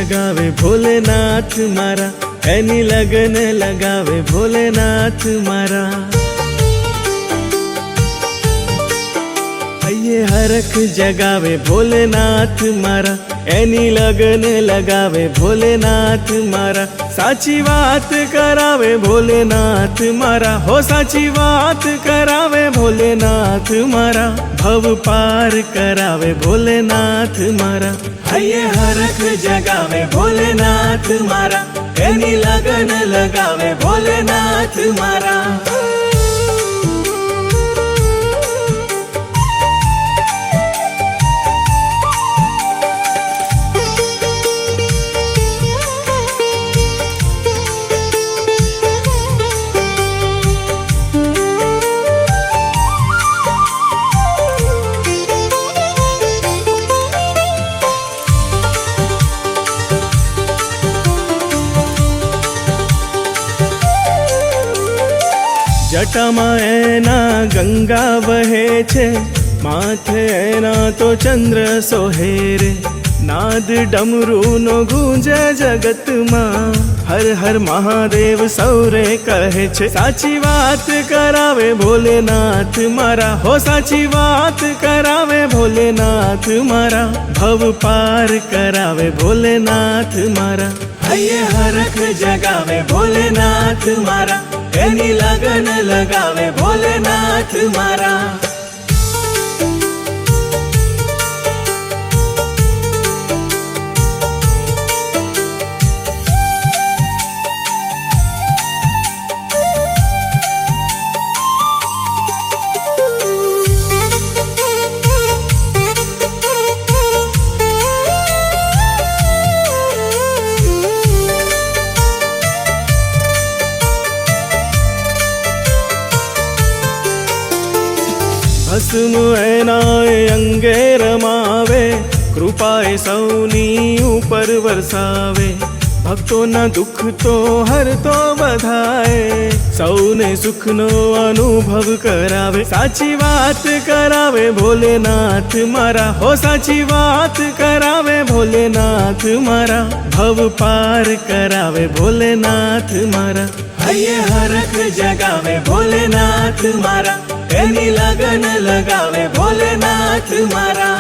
जगावे भोलेनाथ मारा, एनी लगन लगावे भोलेनाथ मारा। ये हरख जगावे भोलेनाथ मारा, एनी लगन लगावे भोलेनाथ मारा। साची बात करावे भोलेनाथ मारा, हो साची बात करावे भोलेनाथ मारा। भव पार करावे भोलेनाथ मारा, ये हरख जगावे भोलेनाथ मारा, एनी लगन लगावे भोलेनाथ मारा। जटाમાં એના ગંગા વહે છે, માથે એના તો ચંદ્ર સોહે રે। નાદ ડમરૂનો ગૂંજે જગતમાં, હર હર મહાદેવ સૌરે કહે છે। સાચી વાત કરાવે ભોલેનાથ મારા, હો સાચી વાત કરાવે ભોલેનાથ મારા। ભવ પાર કરાવે ભોલેનાથ મારા, હૈયે હરખ જગાવે ભોલેનાથ મારા, એની લગન લગાવે ભોલેનાથ મારા। ભસ્મ એનાએ અંગે રમાવે, કૃપાએ સૌની ઉપર વરસાવે। ભક્તોના દુઃખ તો હરતો બધાએ, સૌને સુખનો અનુભવ કરાવે। સાચી વાત કરાવે ભોલેનાથ મારા, હો સાચી વાત કરાવે ભોલેનાથ મારા। ભવ પાર કરાવે ભોલેનાથ મારા, હૈયે હરખ જગાવે ભોલેનાથ મારા, એની લગન લગાવે ભોલેનાથ મારા।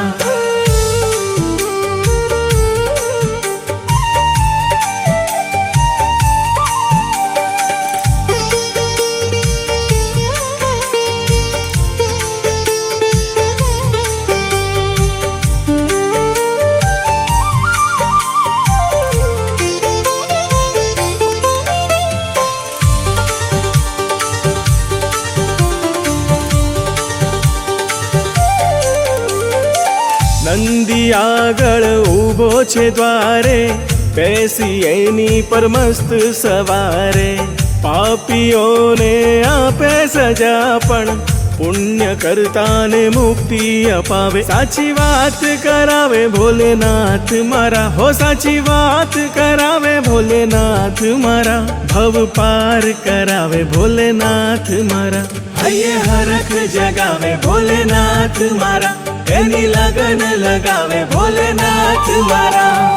નંદી આગળ ઊભો છે દ્વારે, બેસી એની પર મસ્ત સવારે। પાપીઓને આપે સજા પણ, પુણ્ય કરતાને મુક્તિ અપાવે। સાચી વાત કરાવે ભોલેનાથ મારા, હો સાચી વાત કરાવે ભોલેનાથ મારા। ભવ પાર કરાવે ભોલેનાથ મારા, હૈયે હરખ જગાવે ભોલેનાથ મારા, એની લગન લગાવે ભોલેનાથ મારા।